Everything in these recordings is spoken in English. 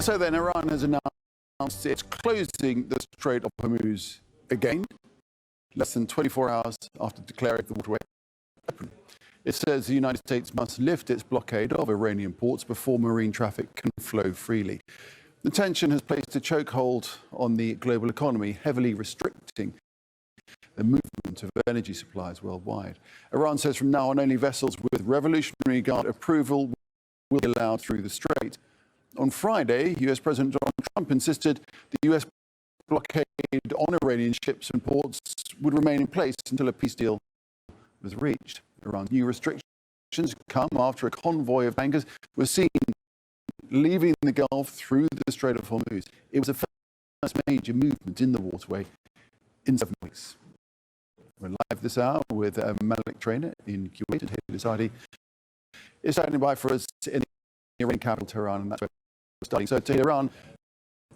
So then Iran has announced it's closing the Strait of Hormuz again, less than 24 hours after declaring the waterway open. It says the United States must lift its blockade of Iranian ports before marine traffic can flow freely. The tension has placed a chokehold on the global economy, heavily restricting the movement of energy supplies worldwide. Iran says from now on only vessels with Revolutionary Guard approval will be allowed through the strait. On Friday, US President Donald Trump insisted the US blockade on Iranian ships and ports would remain in place until a peace deal was reached. Iran's new restrictions come after a convoy of tankers was seen leaving the Gulf through the Strait of Hormuz. It was the first major movement in the waterway in 7 weeks. We're live this hour with Malik Trainer in Kuwait, and Hayder Saadi is standing by for us in the Iranian capital, Tehran, and that's where we're starting. So Tehran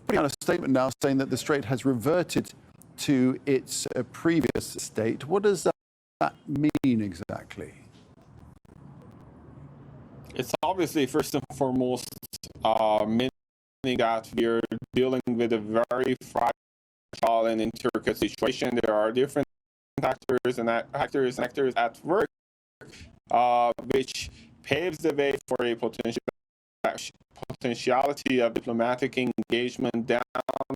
putting out a statement now saying that the strait has reverted to its previous state. What does that mean exactly? It's obviously, first and foremost, meaning that we're dealing with a very fragile and intricate situation. There are different actors at work, which paves the way for a potentiality of diplomatic engagement down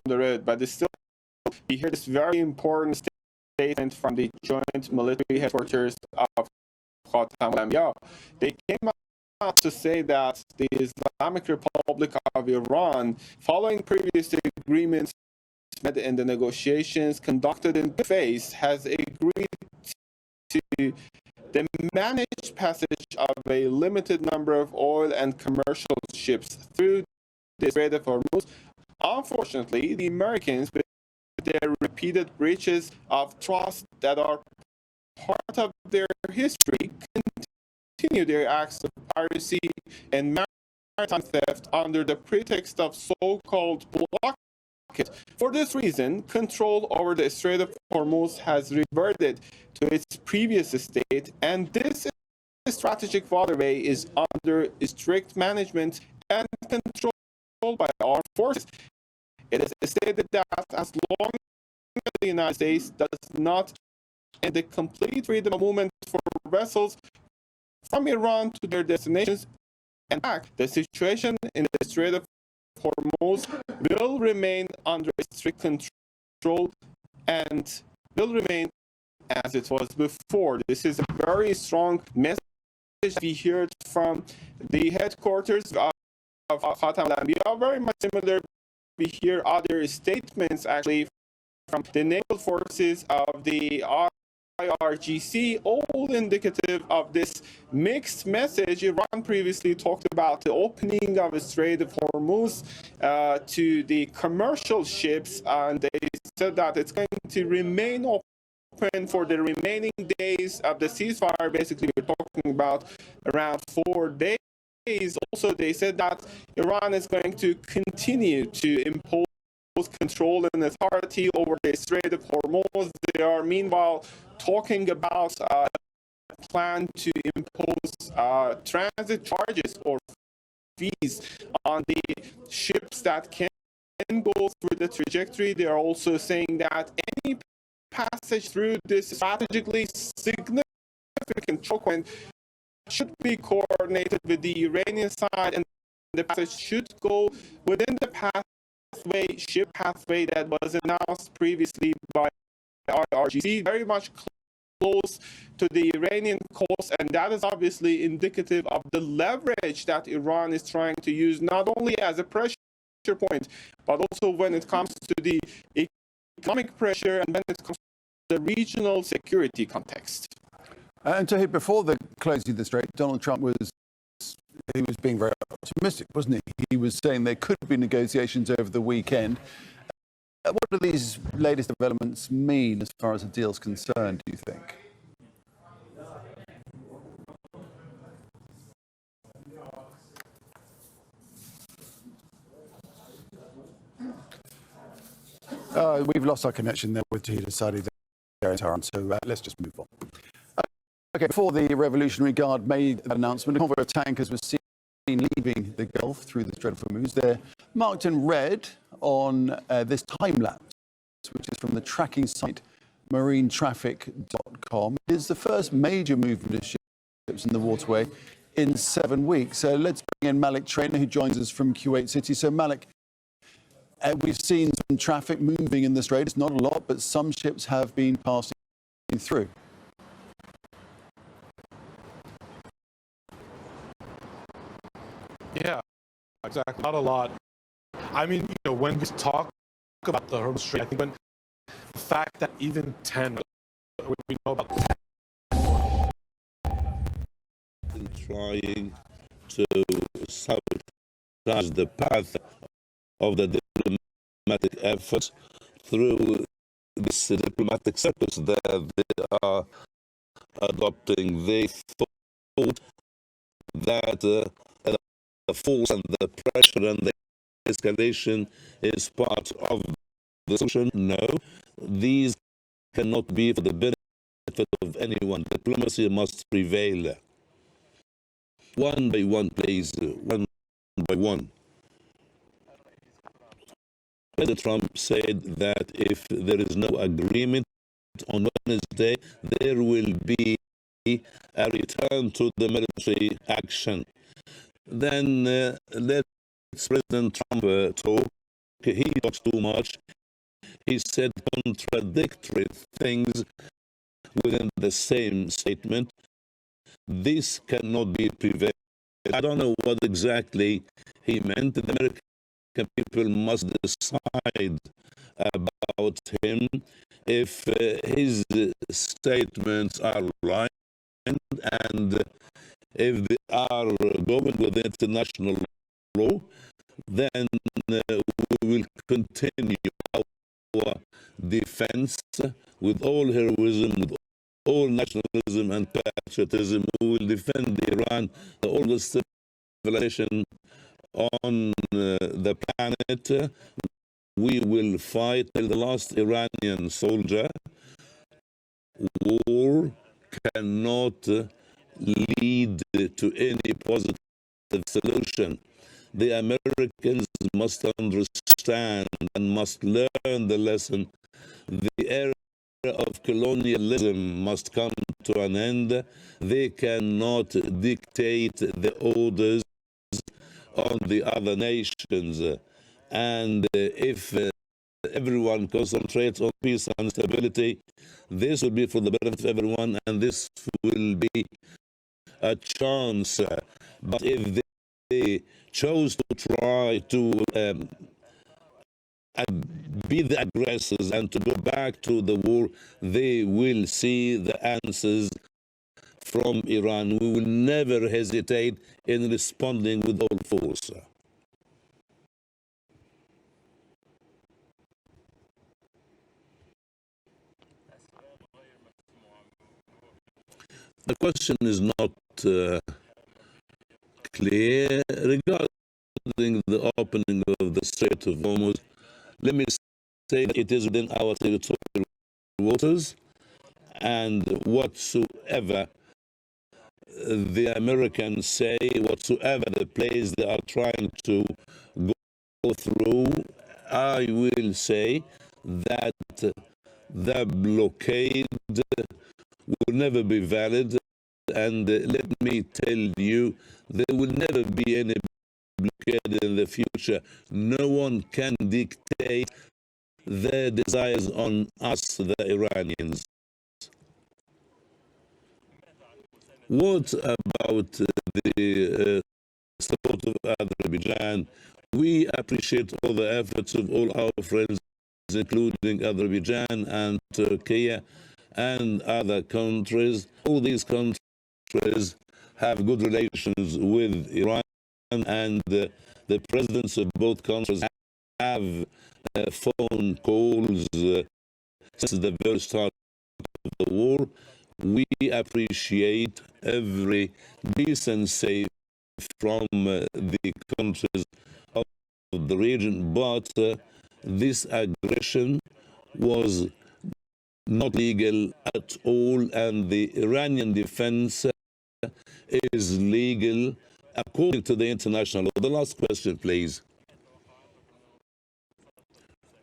the road. But still, we hear this very important statement from the joint military headquarters of Khatam al-Anbiya. They came out to say that the Islamic Republic of Iran, following previous agreements made in the negotiations conducted in good faith, has agreed to the managed passage of a limited number of oil and commercial ships through the Strait of Hormuz. Unfortunately, the Americans, with their repeated breaches of trust that are part of their history, continue their acts of piracy and maritime theft under the pretext of so-called blockade. For this reason, control over the Strait of Hormuz has reverted to its previous state, and this strategic waterway is under strict management and control by our forces. It is stated that as long as the United States does not end the complete freedom of movement for vessels from Iran to their destinations, and back, the situation in the Strait of Hormuz will remain under strict control and will remain as it was before. This is a very strong message we heard from the headquarters of Khatam al-Anbiya. Very much similar, we hear other statements actually from the naval forces of the IRGC, all indicative of this mixed message. Iran previously talked about the opening of the Strait of Hormuz to the commercial ships, and they said that it's going to remain open for the remaining days of the ceasefire. Basically, we're talking about around 4 days. Also, they said that Iran is going to continue to impose control and authority over the Strait of Hormuz. They are meanwhile talking about a plan to impose transit charges or fees on the ships that can go through the trajectory. They are also saying that any passage through this strategically significant choke point should be coordinated with the Iranian side, and the passage should go within the ship pathway that was announced previously by IRGC, very much close to the Iranian coast, and that is obviously indicative of the leverage that Iran is trying to use, not only as a pressure point, but also when it comes to the economic pressure and when it comes to the regional security context. And so before the closing of the strait, Donald Trump was being very optimistic, wasn't he? He was saying there could be negotiations over the weekend. What do these latest developments mean as far as the deal's concerned, do you think? We've lost our connection there with Hayder Saadi there in Tehran, so let's just move on. Okay, before the Revolutionary Guard made that announcement, a convoy of tankers was seen leaving the Gulf through the Strait of Hormuz. They're marked in red on this time lapse, which is from the tracking site marinetraffic.com. It is the first major movement of ships in the waterway in 7 weeks. So let's bring in Malik Trainer, who joins us from Kuwait City. So Malik, we've seen some traffic moving in the Strait. It's not a lot, but some ships have been passing through. Yeah, exactly. Not a lot. I mean, when we talk about the Hormuz Strait, I think when the fact that even 10, we know about 10. Trying to sabotage the path of the diplomatic efforts through this diplomatic circus that they are adopting. They thought that the force and the pressure and the escalation is part of the solution. No, these cannot be for the benefit of anyone. Diplomacy must prevail. One by one, please. One by one. President Trump said that if there is no agreement on Wednesday, there will be a return to the military action. Then let President Trump talk. He talks too much. He said contradictory things within the same statement. This cannot be prevailed. I don't know what exactly he meant. The American people must decide about him if his statements are right and if they are going with international law, then we will continue our defense with all heroism, with all nationalism and patriotism. We will defend Iran, the oldest civilization on the planet. We will fight till the last Iranian soldier. War cannot lead to any positive solution. The Americans must understand and must learn the lesson. The era of colonialism must come to an end. They cannot dictate the orders on the other nations. And if everyone concentrates on peace and stability, this will be for the benefit of everyone, and this will be a chance. But if they chose to try to be the aggressors and to go back to the war, they will see the answers from Iran. We will never hesitate in responding with all force. The question is not clear regarding the opening of the Strait of Hormuz. Let me say that it is within our territorial waters, and whatsoever the Americans say, whatsoever the place they are trying to go through, I will say that the blockade will never be valid. And let me tell you, there will never be any blockade in the future. No one can dictate their desires on us, the Iranians. What about the support of Azerbaijan? We appreciate all the efforts of all our friends, including Azerbaijan and Turkey and other countries. All these countries have good relations with Iran, and the presidents of both countries have phone calls since the very start of the war. We appreciate every decency from the countries of the region, but this aggression was not legal at all, and the Iranian defense is legal according to the international law. The last question, please.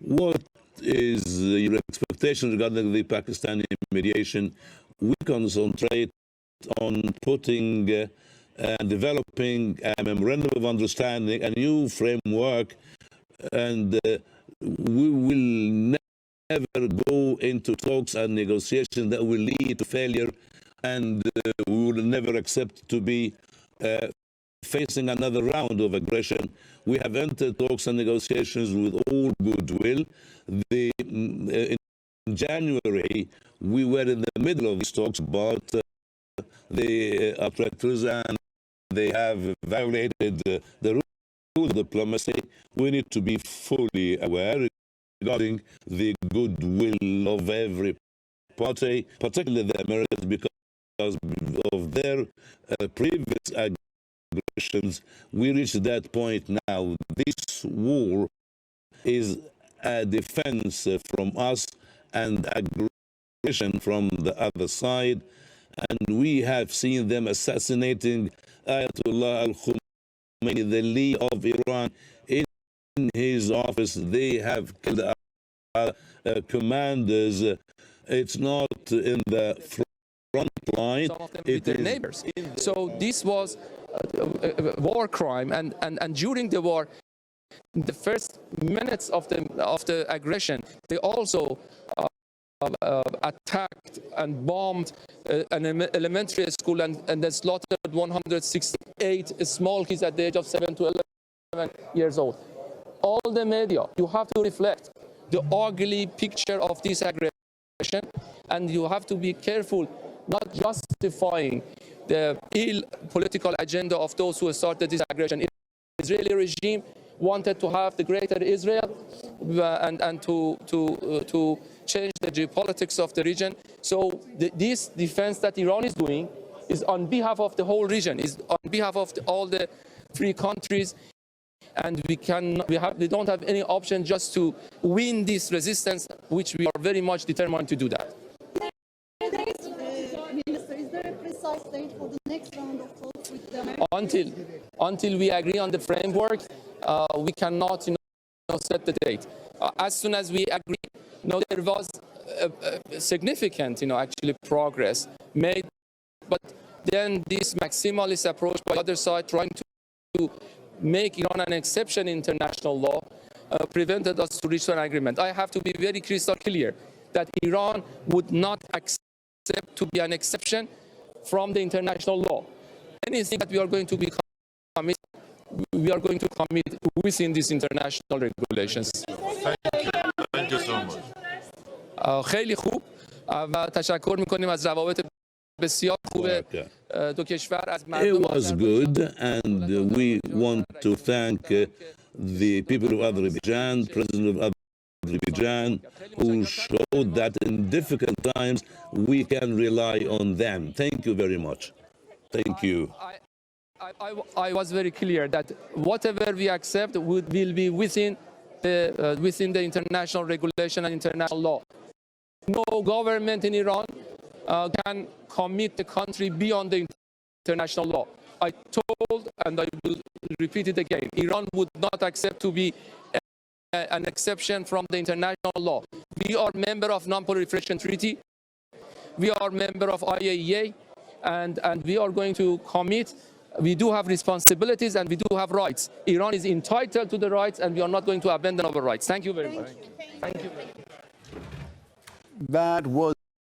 What is your expectation regarding the Pakistani mediation? We concentrate on putting and developing a memorandum of understanding, a new framework, and we will never go into talks and negotiations that will lead to failure, and we will never accept to be facing another round of aggression. We have entered talks and negotiations with all goodwill. In January, we were in the middle of these talks, but the attractors, and they have violated the rules of diplomacy. We need to be fully aware regarding the goodwill of every party, particularly the Americans, because of their previous aggressions. We reached that point now. This war is a defense from us and aggression from the other side. And we have seen them assassinating Ayatollah al-Khamenei, the leader of Iran, in his office. They have killed our commanders. It's not in the front line. Some of them with their neighbors. So this was a war crime, and during the war, in the first minutes of the aggression, they also attacked and bombed an elementary school and they slaughtered 168 small kids at the age of 7 to 11 years old. All the media, you have to reflect the ugly picture of this aggression, and you have to be careful not justifying the ill political agenda of those who started this aggression. The Israeli regime wanted to have the greater Israel and to change the geopolitics of the region. So this defense that Iran is doing is on behalf of the whole region, is on behalf of all the free countries, and we don't have any option just to win this resistance, which we are very much determined to do that. Minister, is there a precise date for the next round of talks with the Americans? Until we agree on the framework, we cannot set the date. As soon as we agree, there was significant actually progress made, but then this maximalist approach by the other side, trying to make Iran an exception in international law, prevented us to reach an agreement. I have to be very crystal clear that Iran would not accept to be an exception from the international law. Anything that we are going to be commit, we are going to commit within these international regulations. Thank you so much. خیلی خوب و تشکر میکنیم از روابط بسیار خوب دو کشور از مردم. It was good, and we want to thank the people of Azerbaijan, President of Azerbaijan, who showed that in difficult times we can rely on them. Thank you very much. Thank you. I was very clear that whatever we accept will be within the international regulation and international law. No government in Iran can commit the country beyond the international law. I told, and I will repeat it again, Iran would not accept to be an exception from the international law. We are member of Non-Proliferation Treaty. We are member of IAEA, and we are going to commit. We do have responsibilities and we do have rights. Iran is entitled to the rights, and we are not going to abandon our rights. Thank you very much. Thank you. That was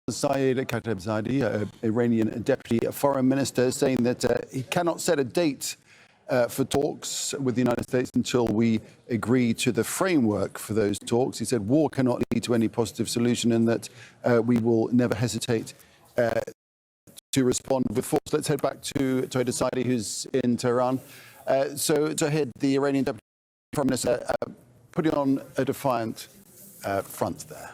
Saeed Khatibzadeh, Iranian deputy foreign minister, saying that he cannot set a date for talks with the United States until we agree to the framework for those talks. He said war cannot lead to any positive solution, and that we will never hesitate to respond with force. Let's head back to Tawhid Saadi, who's in Tehran. So Tawhid, the Iranian deputy foreign minister, putting on a defiant front there.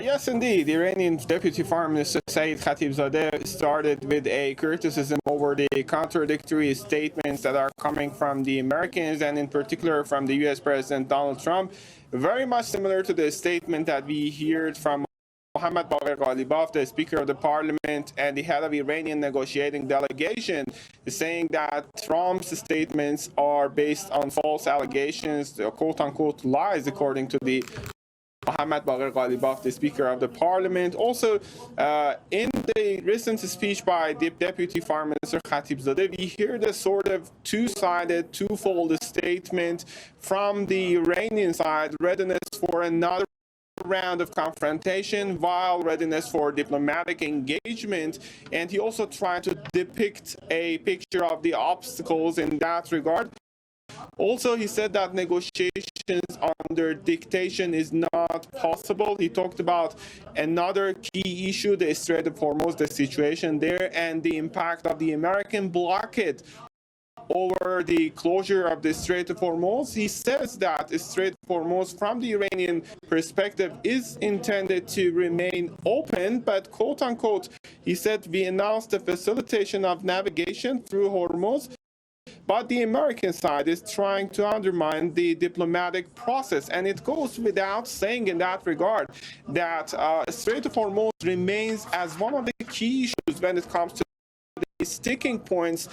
Yes, indeed. The Iranian Deputy Foreign Minister Saeed Khatibzadeh started with a criticism over the contradictory statements that are coming from the Americans, and in particular from the U.S. President Donald Trump. Very much similar to the statement that we heard from Mohammad Bagher Ghalibaf, the Speaker of the Parliament and the head of Iranian negotiating delegation, is saying that Trump's statements are based on false allegations, quote-unquote lies, according to the Mohammad Bagher Ghalibaf, the Speaker of the Parliament. Also, in the recent speech by the Deputy Foreign Minister Khatibzadeh, we hear the sort of two-sided, twofold statement from the Iranian side, readiness for another round of confrontation while readiness for diplomatic engagement, and he also tried to depict a picture of the obstacles in that regard. Also, he said that negotiations under dictation is not possible. He talked about another key issue, the Strait of Hormuz, the situation there, and the impact of the American blockade over the closure of the Strait of Hormuz. He says that the Strait of Hormuz, from the Iranian perspective, is intended to remain open, but quote-unquote, he said, we announced the facilitation of navigation through Hormuz, but the American side is trying to undermine the diplomatic process. And it goes without saying in that regard that Strait of Hormuz remains as one of the key issues when it comes to the sticking points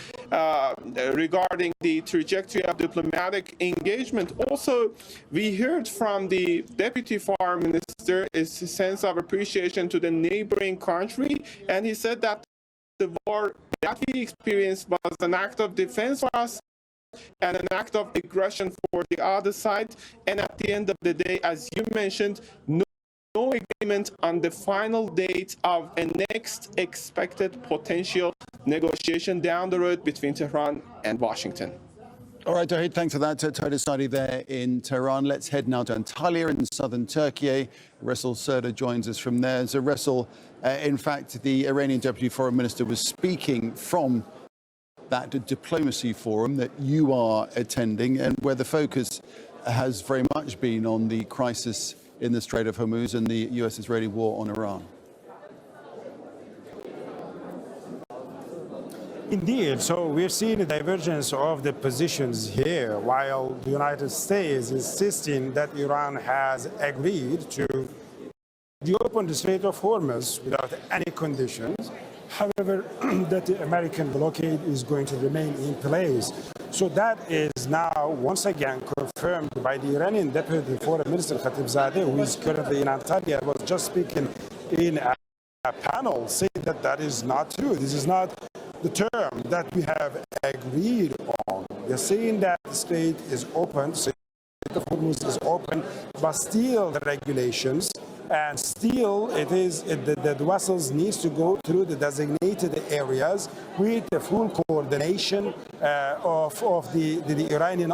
regarding the trajectory of diplomatic engagement. Also, we heard from the Deputy Foreign Minister a sense of appreciation to the neighboring country, and he said that the war that we experienced was an act of defense for us and an act of aggression for the other side. And at the end of the day, as you mentioned, no agreement on the final date of a next expected potential negotiation down the road between Tehran and Washington. All right, Tawhid, thanks for that. Tawhid Sadi there in Tehran. Let's head now to Antalya in southern Turkey. Resul Serda joins us from there. So, Resul, in fact, the Iranian Deputy Foreign Minister was speaking from that diplomacy forum that you are attending, and where the focus has very much been on the crisis in the Strait of Hormuz and the US-Israeli war on Iran. Indeed. So we're seeing a divergence of the positions here, while the United States is insisting that Iran has agreed to reopen the Strait of Hormuz without any conditions. However, that the American blockade is going to remain in place. So that is now once again confirmed by the Iranian Deputy Foreign Minister Khatibzadeh, who is currently in Antalya, was just speaking in a panel, saying that that is not true. This is not the term that we have agreed on. They're saying that the strait is open, the Strait of Hormuz is open, but still the regulations, and still it is the vessels needs to go through the designated areas with the full coordination of the Iranian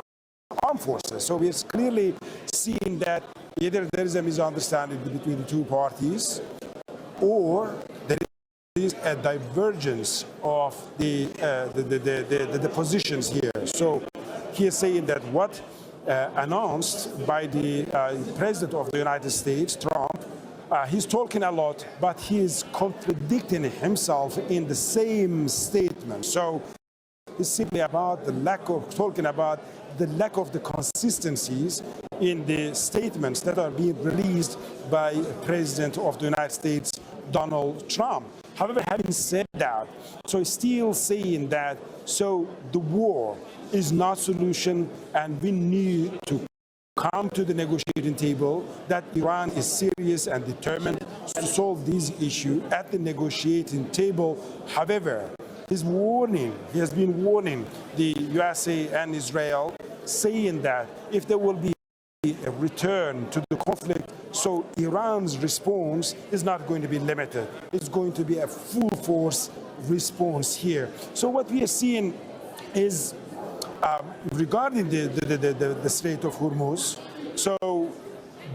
armed forces. So we're clearly seeing that either there is a misunderstanding between the two parties, or there is a divergence of the positions here. So he is saying that what announced by the President of the United States, Trump, he's talking a lot, but he is contradicting himself in the same statement. So it's simply about the lack of talking about the lack of the consistencies in the statements that are being released by President of the United States, Donald Trump. However, having said that, so he's still saying that so the war is not solution, and we need to come to the negotiating table, that Iran is serious and determined to solve this issue at the negotiating table. However, he has been warning the USA and Israel, saying that if there will be a return to the conflict, so Iran's response is not going to be limited. It's going to be a full force response here. So what we are seeing is regarding the Strait of Hormuz, so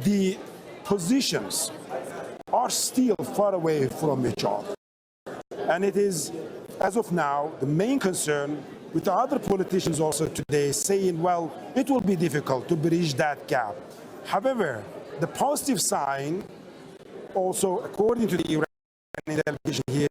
the positions are still far away from each other. And it is, as of now, the main concern with the other politicians also today saying, well, it will be difficult to bridge that gap. However, the positive sign, also according to the Iranian delegation here,